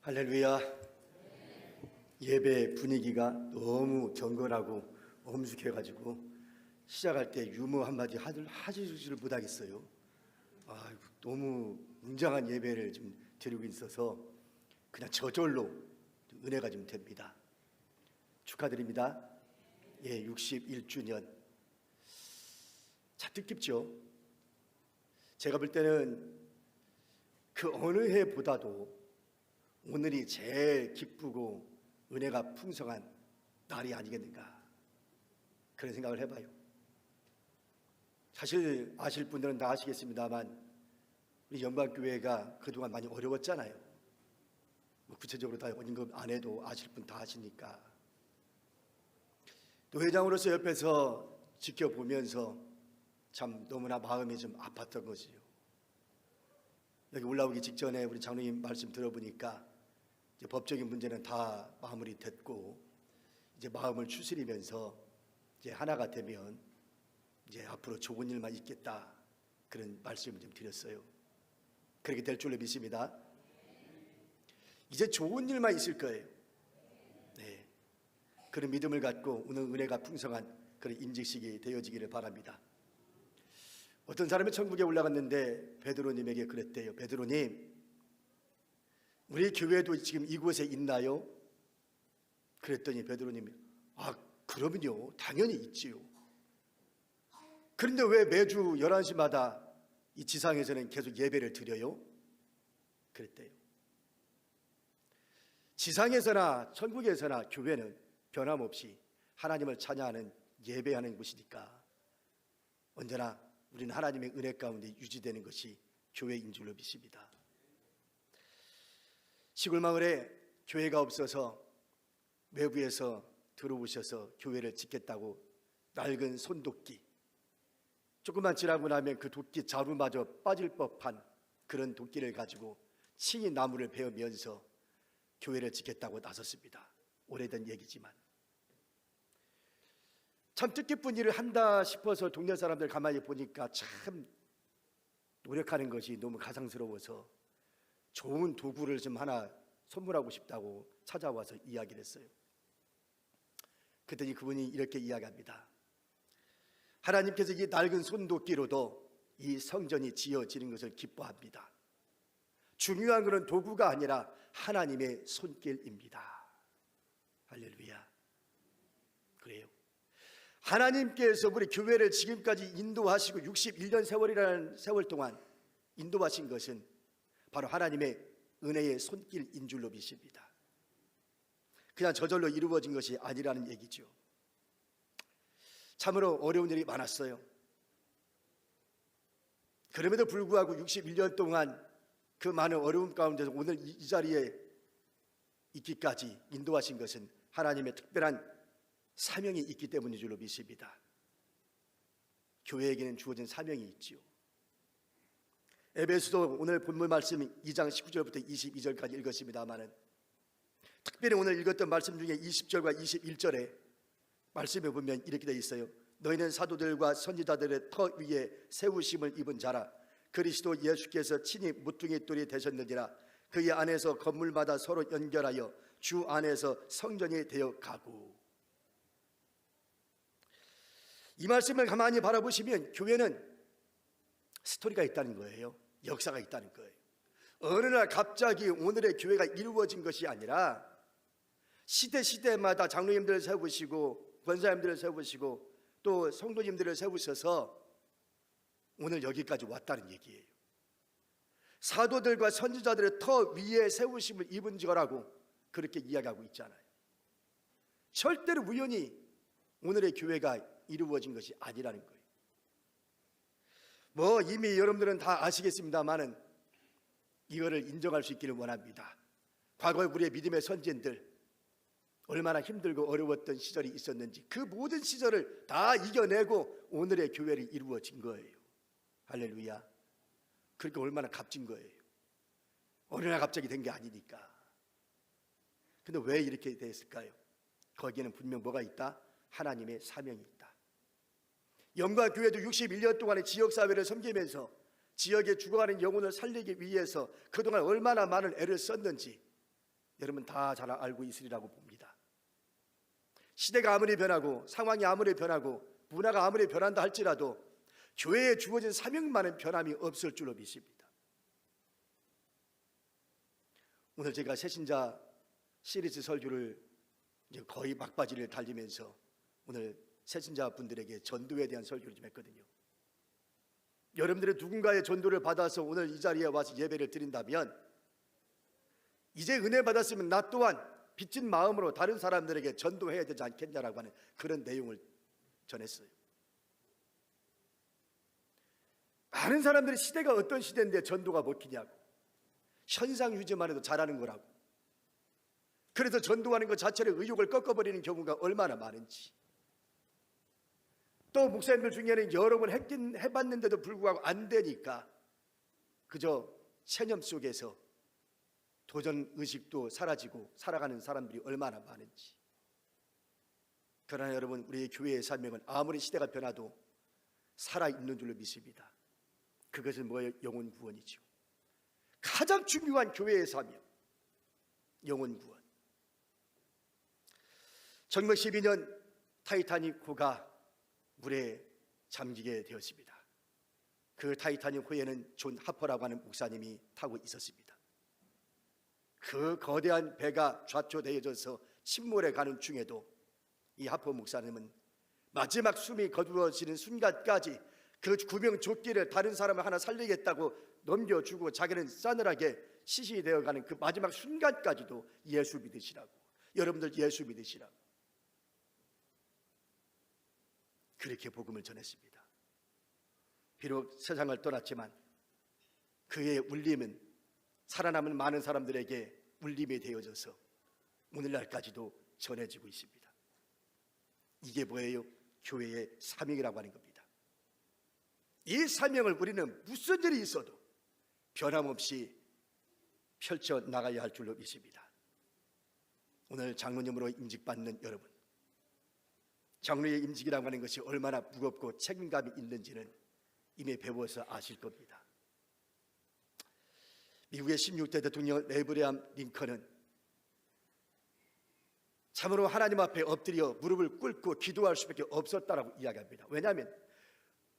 할렐루야. 예배 분위기가 너무 경건하고 엄숙해가지고 시작할 때 유머 한마디 하지를 못하겠어요. 너무 웅장한 예배를 좀 드리고 있어서 그냥 저절로 은혜가 좀 됩니다. 축하드립니다. 61주년. 참 뜻깊죠. 제가 볼 때는 그 어느 해보다도 오늘이 제일 기쁘고 은혜가 풍성한 날이 아니겠는가, 그런 생각을 해봐요. 사실 아실 분들은 다 아시겠습니다만 우리 영광교회가 그동안 많이 어려웠잖아요. 구체적으로 다 언급 안 해도 아실 분 다 아시니까. 또 회장으로서 옆에서 지켜보면서 참 너무나 마음이 좀 아팠던 거지요. 여기 올라오기 직전에 우리 장로님 말씀 들어보니까 이제 법적인 문제는 다 마무리됐고 이제 마음을 추스리면서 이제 하나가 되면 이제 앞으로 좋은 일만 있겠다, 그런 말씀을 좀 드렸어요. 그렇게 될 줄로 믿습니다. 이제 좋은 일만 있을 거예요. 네, 그런 믿음을 갖고 오늘 은혜가 풍성한 그런 인직식이 되어지기를 바랍니다. 어떤 사람이 천국에 올라갔는데 베드로님에게 그랬대요. 베드로님, 우리 교회도 지금 이곳에 있나요? 그랬더니 베드로님이 그러면요, 당연히 있지요. 그런데 왜 매주 11시마다 이 지상에서는 계속 예배를 드려요? 그랬대요. 지상에서나 천국에서나 교회는 변함없이 하나님을 찬양하는, 예배하는 곳이니까 언제나 우리는 하나님의 은혜 가운데 유지되는 것이 교회인 줄로 믿습니다. 시골 마을에 교회가 없어서 외부에서 들어오셔서 교회를 짓겠다고 낡은 손도끼, 조금만 지나고 나면 그 도끼 자루마저 빠질 법한 그런 도끼를 가지고 층이 나무를 베어면서 교회를 짓겠다고 나섰습니다. 오래된 얘기지만 참 뜻깊은 일을 한다 싶어서 동네 사람들 가만히 보니까 참 노력하는 것이 너무 가상스러워서 좋은 도구를 좀 하나 선물하고 싶다고 찾아와서 이야기를 했어요. 그랬더니 그분이 이렇게 이야기합니다. 하나님께서 이 낡은 손도끼로도 이 성전이 지어지는 것을 기뻐합니다. 중요한 것은 도구가 아니라 하나님의 손길입니다. 할렐루야. 그래요. 하나님께서 우리 교회를 지금까지 인도하시고 61년 세월이라는 세월 동안 인도하신 것은 바로 하나님의 은혜의 손길인 줄로 믿습니다. 그냥 저절로 이루어진 것이 아니라는 얘기죠. 참으로 어려운 일이 많았어요. 그럼에도 불구하고 61년 동안 그 많은 어려움 가운데서 오늘 이 자리에 있기까지 인도하신 것은 하나님의 특별한 사명이 있기 때문인 줄로 믿습니다. 교회에게는 주어진 사명이 있지요. 에베소서 오늘 본문 말씀 2장 19절부터 22절까지 읽었습니다마는 특별히 오늘 읽었던 말씀 중에 20절과 21절에 말씀에 보면 이렇게 되어 있어요. 너희는 사도들과 선지자들의 터 위에 세우심을 입은 자라. 그리스도 예수께서 친히 모퉁이 돌이 되셨느니라. 그의 안에서 건물마다 서로 연결하여 주 안에서 성전이 되어 가고. 이 말씀을 가만히 바라보시면 교회는 스토리가 있다는 거예요. 역사가 있다는 거예요. 어느 날 갑자기 오늘의 교회가 이루어진 것이 아니라 시대마다 장로님들을 세우시고 권사님들을 세우시고 또 성도님들을 세우셔서 오늘 여기까지 왔다는 얘기예요. 사도들과 선지자들의 터 위에 세우심을 입은 거라고 그렇게 이야기하고 있잖아요. 절대로 우연히 오늘의 교회가 이루어진 것이 아니라는 거예요. 이미 여러분들은 다 아시겠습니다만은 이거를 인정할 수 있기를 원합니다. 과거에 우리의 믿음의 선진들 얼마나 힘들고 어려웠던 시절이 있었는지 그 모든 시절을 다 이겨내고 오늘의 교회를 이루어진 거예요. 할렐루야. 그러니까 얼마나 값진 거예요. 어느 날 갑자기 된 게 아니니까. 근데 왜 이렇게 됐을까요? 거기에는 분명 뭐가 있다? 하나님의 사명이 있다. 영광교회도 61년 동안의 지역사회를 섬기면서 지역에 죽어가는 영혼을 살리기 위해서 그동안 얼마나 많은 애를 썼는지 여러분 다 잘 알고 있으리라고 봅니다. 시대가 아무리 변하고 상황이 아무리 변하고 문화가 아무리 변한다 할지라도 교회에 주어진 사명만은 변함이 없을 줄로 믿습니다. 오늘 제가 새신자 시리즈 설교를 이제 거의 막바지를 달리면서 오늘 새신자 분들에게 전도에 대한 설교를 좀 했거든요. 여러분들이 누군가의 전도를 받아서 오늘 이 자리에 와서 예배를 드린다면 이제 은혜 받았으면 나 또한 빚진 마음으로 다른 사람들에게 전도해야 되지 않겠냐라고 하는 그런 내용을 전했어요. 많은 사람들이 시대가 어떤 시대인데 전도가 먹히냐고, 현상 유지만 해도 잘하는 거라고, 그래서 전도하는 것 자체를 의욕을 꺾어버리는 경우가 얼마나 많은지, 또 목사님들 중에는 여러 번 해봤는데도 불구하고 안 되니까 그저 체념 속에서 도전 의식도 사라지고 살아가는 사람들이 얼마나 많은지. 그러나 여러분, 우리의 교회의 사명은 아무리 시대가 변화도 살아있는 줄로 믿습니다. 그것은 뭐예요? 영혼 구원이죠. 가장 중요한 교회의 사명, 영혼 구원. 1912년 타이타닉호가 물에 잠기게 되었습니다. 그 타이타닉호에는 존 하퍼라고 하는 목사님이 타고 있었습니다. 그 거대한 배가 좌초되어져서 침몰해 가는 중에도 이 하퍼 목사님은 마지막 숨이 거두어지는 순간까지 그 구명조끼를 다른 사람을 하나 살리겠다고 넘겨주고 자기는 싸늘하게 시시되어가는 그 마지막 순간까지도 예수 믿으시라고, 여러분들 예수 믿으시라고 그렇게 복음을 전했습니다. 비록 세상을 떠났지만 그의 울림은 살아남은 많은 사람들에게 울림이 되어져서 오늘날까지도 전해지고 있습니다. 이게 뭐예요? 교회의 사명이라고 하는 겁니다. 이 사명을 우리는 무슨 일이 있어도 변함없이 펼쳐나가야 할 줄로 믿습니다. 오늘 장로님으로 임직받는 여러분, 장로의 임직이라고 하는 것이 얼마나 무겁고 책임감이 있는지는 이미 배워서 아실 겁니다. 미국의 16대 대통령 에이브리함 링컨은 참으로 하나님 앞에 엎드려 무릎을 꿇고 기도할 수밖에 없었다라고 이야기합니다. 왜냐하면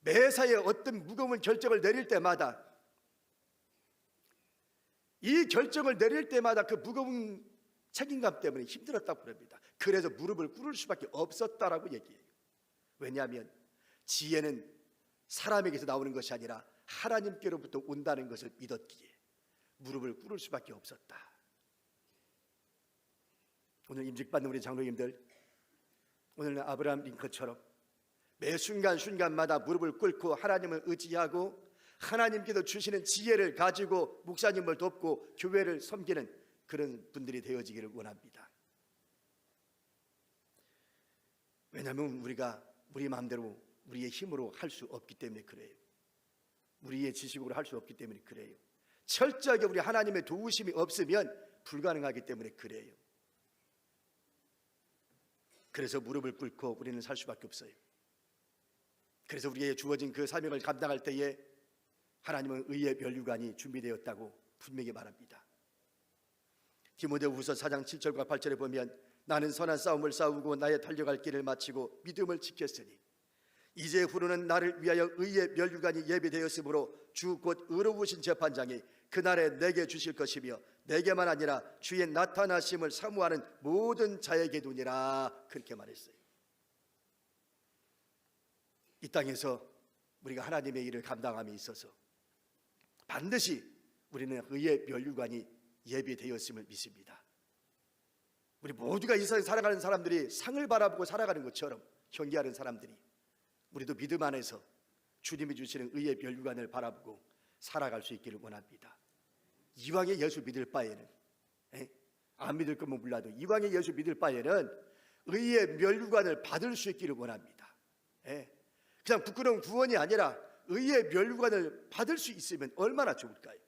매사에 어떤 무거운 결정을 내릴 때마다, 이 결정을 내릴 때마다 그 무거운 책임감 때문에 힘들었다고 그럽니다. 그래서 무릎을 꿇을 수밖에 없었다라고 얘기해요. 왜냐하면 지혜는 사람에게서 나오는 것이 아니라 하나님께로부터 온다는 것을 믿었기에 무릎을 꿇을 수밖에 없었다. 오늘 임직받는 우리 장로님들, 오늘은 아브라함 링컨처럼 매 순간순간마다 무릎을 꿇고 하나님을 의지하고 하나님께서 주시는 지혜를 가지고 목사님을 돕고 교회를 섬기는 그런 분들이 되어지기를 원합니다. 왜냐하면 우리가 우리 마음대로 우리의 힘으로 할 수 없기 때문에 그래요. 우리의 지식으로 할 수 없기 때문에 그래요. 철저하게 우리 하나님의 도우심이 없으면 불가능하기 때문에 그래요. 그래서 무릎을 꿇고 우리는 살 수밖에 없어요. 그래서 우리에게 주어진 그 사명을 감당할 때에 하나님은 의의 면류관이 준비되었다고 분명히 말합니다. 디모데후서 4장 7절과 8절에 보면 나는 선한 싸움을 싸우고 나의 달려갈 길을 마치고 믿음을 지켰으니 이제 후로는 나를 위하여 의의 면류관이 예비되었으므로 주 곧 의로우신 재판장이 그날에 내게 주실 것이며 내게만 아니라 주의 나타나심을 사모하는 모든 자에게도니라. 그렇게 말했어요. 이 땅에서 우리가 하나님의 일을 감당함에 있어서 반드시 우리는 의의 면류관이 예비되었음을 믿습니다. 우리 모두가 이 세상에 살아가는 사람들이 상을 바라보고 살아가는 것처럼 경계하는 사람들이 우리도 믿음 안에서 주님이 주시는 의의 면류관을 바라보고 살아갈 수 있기를 원합니다. 이왕에 예수 믿을 바에는, 안 믿을 거면 몰라도 이왕에 예수 믿을 바에는 의의 면류관을 받을 수 있기를 원합니다. 그냥 부끄러운 구원이 아니라 의의 면류관을 받을 수 있으면 얼마나 좋을까요?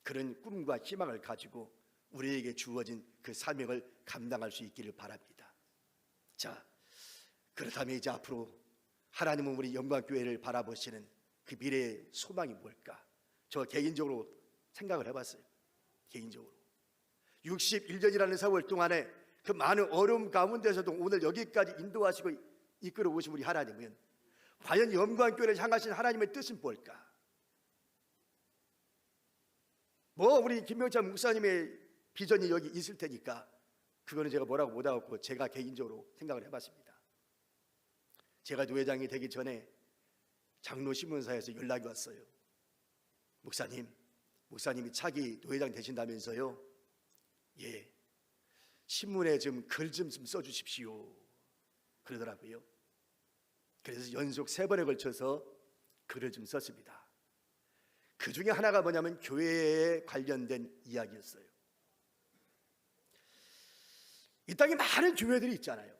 그런 꿈과 희망을 가지고 우리에게 주어진 그 사명을 감당할 수 있기를 바랍니다. 자, 그렇다면 이제 앞으로 하나님은 우리 영광교회를 바라보시는 그 미래의 소망이 뭘까? 저 개인적으로 생각을 해봤어요. 개인적으로 61년이라는 세월 동안에 그 많은 어려움 가운데서도 오늘 여기까지 인도하시고 이끌어 오신 우리 하나님은 과연 영광교회를 향하신 하나님의 뜻은 뭘까? 뭐 우리 김명찬 목사님의 비전이 여기 있을 테니까 그거는 제가 뭐라고 못하고 제가 개인적으로 생각을 해봤습니다. 제가 노회장이 되기 전에 장로신문사에서 연락이 왔어요. 목사님이 차기 노회장 되신다면서요? 예, 신문에 좀 글 좀 써주십시오 그러더라고요. 그래서 연속 3번에 걸쳐서 글을 좀 썼습니다. 그 중에 하나가 뭐냐면 교회에 관련된 이야기였어요. 이 땅에 많은 교회들이 있잖아요.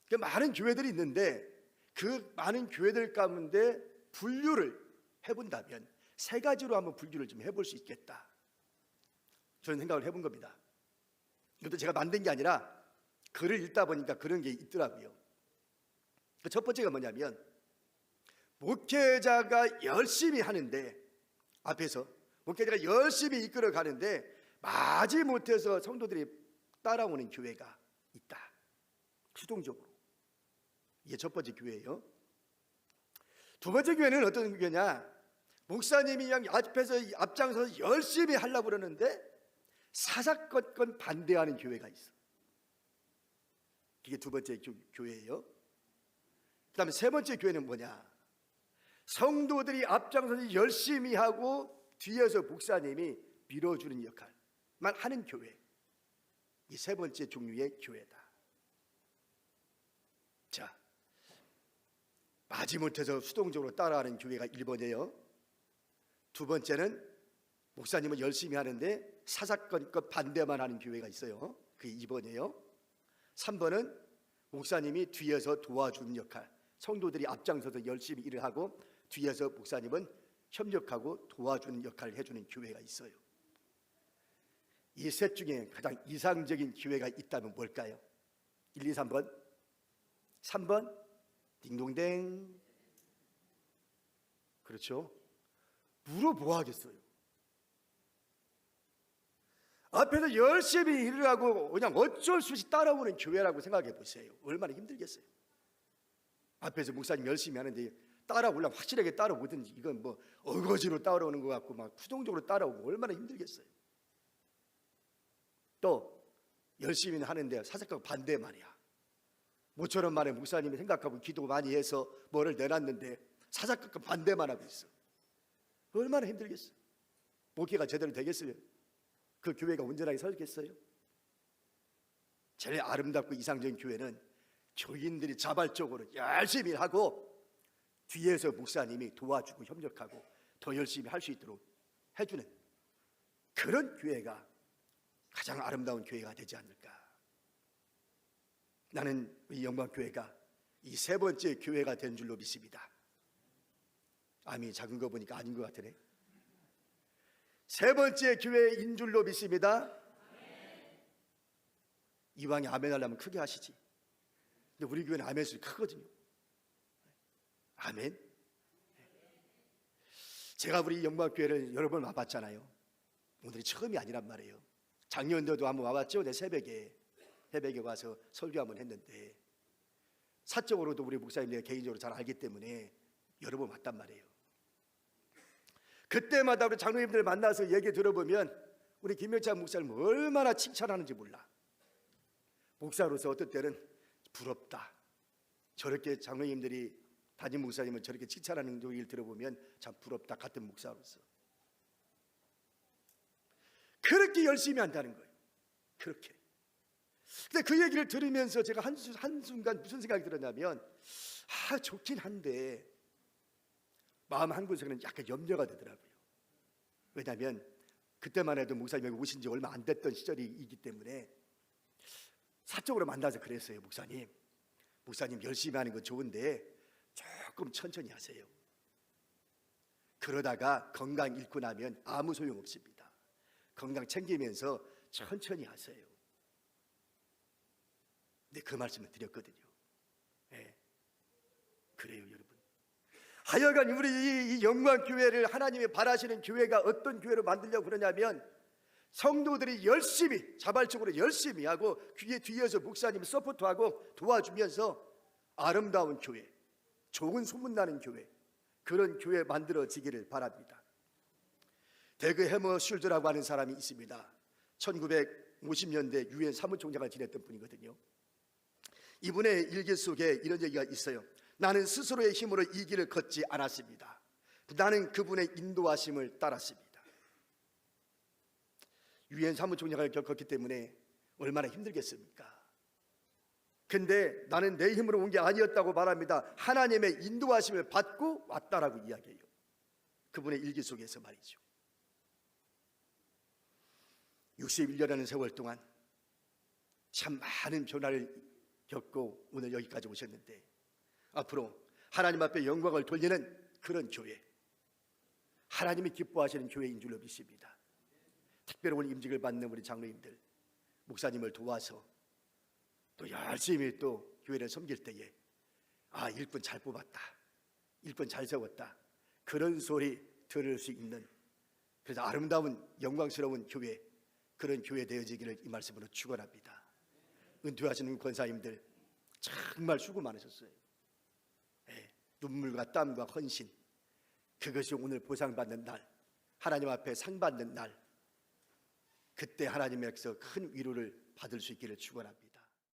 그 많은 교회들이 있는데 그 많은 교회들 가운데 분류를 해본다면 3가지로 한번 분류를 좀 해볼 수 있겠다, 저는 생각을 해본 겁니다. 이것도 제가 만든 게 아니라 글을 읽다 보니까 그런 게 있더라고요. 첫 번째가 뭐냐면 목회자가 열심히 하는데, 앞에서 목회자가 열심히 이끌어 가는데 마지못해서 성도들이 따라오는 교회가 있다, 수동적으로. 이게 첫 번째 교회예요. 두 번째 교회는 어떤 교회냐, 목사님이 그냥 앞에서 앞장서서 열심히 하려고 그러는데 사사건건 반대하는 교회가 있어. 이게 두 번째 교회예요. 그 다음에 세 번째 교회는 뭐냐, 성도들이 앞장서서 열심히 하고 뒤에서 목사님이 밀어주는 역할만 하는 교회, 이 세 번째 종류의 교회다. 자, 마지못해서 수동적으로 따라하는 교회가 1번이에요. 두 번째는 목사님은 열심히 하는데 사사건건 반대만 하는 교회가 있어요. 그게 2번이에요. 3번은 목사님이 뒤에서 도와주는 역할, 성도들이 앞장서서 열심히 일을 하고 뒤에서 목사님은 협력하고 도와주는 역할을 해주는 교회가 있어요. 이 셋 중에 가장 이상적인 교회가 있다면 뭘까요? 1, 2, 3번. 3번 딩동댕. 그렇죠? 물어뭐 하겠어요? 앞에서 열심히 일을 하고 그냥 어쩔 수 없이 따라오는 교회라고 생각해 보세요. 얼마나 힘들겠어요? 앞에서 목사님 열심히 하는데 따라오려면 확실하게 따라오든지, 이건 뭐 어거지로 따라오는 것 같고 막 수동적으로 따라오고 얼마나 힘들겠어요? 또 열심히 하는데 사사건 반대 말이야. 모처럼 말해 목사님이 생각하고 기도 많이 해서 뭐를 내놨는데 사사건 반대만 하고 있어. 얼마나 힘들겠어요? 목회가 제대로 되겠어요? 그 교회가 온전하게 서겠어요? 제일 아름답고 이상적인 교회는 교인들이 자발적으로 열심히 하고 뒤에서 목사님이 도와주고 협력하고 더 열심히 할 수 있도록 해주는 그런 교회가 가장 아름다운 교회가 되지 않을까. 나는 이 영광교회가 이 세 번째 교회가 된 줄로 믿습니다. 암이 작은 거 보니까 아닌 것 같으네. 세 번째 교회인 줄로 믿습니다. 이왕에 아멘 하려면 크게 하시지. 근데 우리 교회는 아멘 소리 크거든요. 아멘. 제가 우리 영광교회를 여러 번 와봤잖아요. 오늘이 처음이 아니란 말이에요. 작년에도 한번 와봤죠. 내 새벽에 와서 설교 한번 했는데, 사적으로도 우리 목사님 내가 개인적으로 잘 알기 때문에 여러 번 왔단 말이에요. 그때마다 우리 장로님들 만나서 얘기 들어보면 우리 김명찬 목사님 얼마나 칭찬하는지 몰라. 목사로서 어떤 때는 부럽다. 저렇게 장로님들이, 담임 목사님은 저렇게 칭찬하는 얘기를 들어보면 참 부럽다. 같은 목사로서 그렇게 열심히 한다는 거예요. 그렇게. 근데 그 얘기를 들으면서 제가 한순간 무슨 생각이 들었냐면, 좋긴 한데 마음 한구석에는 약간 염려가 되더라고요. 왜냐하면 그때만 해도 목사님이 오신 지 얼마 안 됐던 시절이기 때문에 사적으로 만나서 그랬어요. 목사님 열심히 하는 건 좋은데 조금 천천히 하세요. 그러다가 건강 잃고 나면 아무 소용없습니다. 건강 챙기면서 천천히 하세요. 근데 그 말씀을 드렸거든요. 네. 그래요, 여러분. 하여간 우리 이 영광교회를 하나님이 바라시는 교회가 어떤 교회로 만들려고 그러냐면 성도들이 열심히 자발적으로 열심히 하고 뒤에서 목사님이 서포트하고 도와주면서 아름다운 교회, 좋은 소문나는 교회, 그런 교회 만들어지기를 바랍니다. 데그 해머슐드라고 하는 사람이 있습니다. 1950년대 유엔 사무총장을 지냈던 분이거든요. 이분의 일기 속에 이런 얘기가 있어요. 나는 스스로의 힘으로 이 길을 걷지 않았습니다. 나는 그분의 인도하심을 따랐습니다. 유엔 사무총장을 겪었기 때문에 얼마나 힘들겠습니까? 근데 나는 내 힘으로 온 게 아니었다고 말합니다. 하나님의 인도하심을 받고 왔다라고 이야기해요. 그분의 일기 속에서 말이죠. 61년이라는 세월 동안 참 많은 변화를 겪고 오늘 여기까지 오셨는데, 앞으로 하나님 앞에 영광을 돌리는 그런 교회, 하나님이 기뻐하시는 교회인 줄로 믿습니다. 특별히 오늘 임직을 받는 우리 장로님들, 목사님을 도와서 또 열심히 또 교회를 섬길 때에 일꾼 잘 뽑았다, 일꾼 잘 세웠다, 그런 소리 들을 수 있는, 그래서 아름다운 영광스러운 교회, 그런 교회 되어지기를 이 말씀으로 축원합니다. 은퇴하시는 권사님들 정말 수고 많으셨어요. 눈물과 땀과 헌신, 그것이 오늘 보상받는 날, 하나님 앞에 상 받는 날, 그때 하나님에게서 큰 위로를 받을 수 있기를 축원합니다.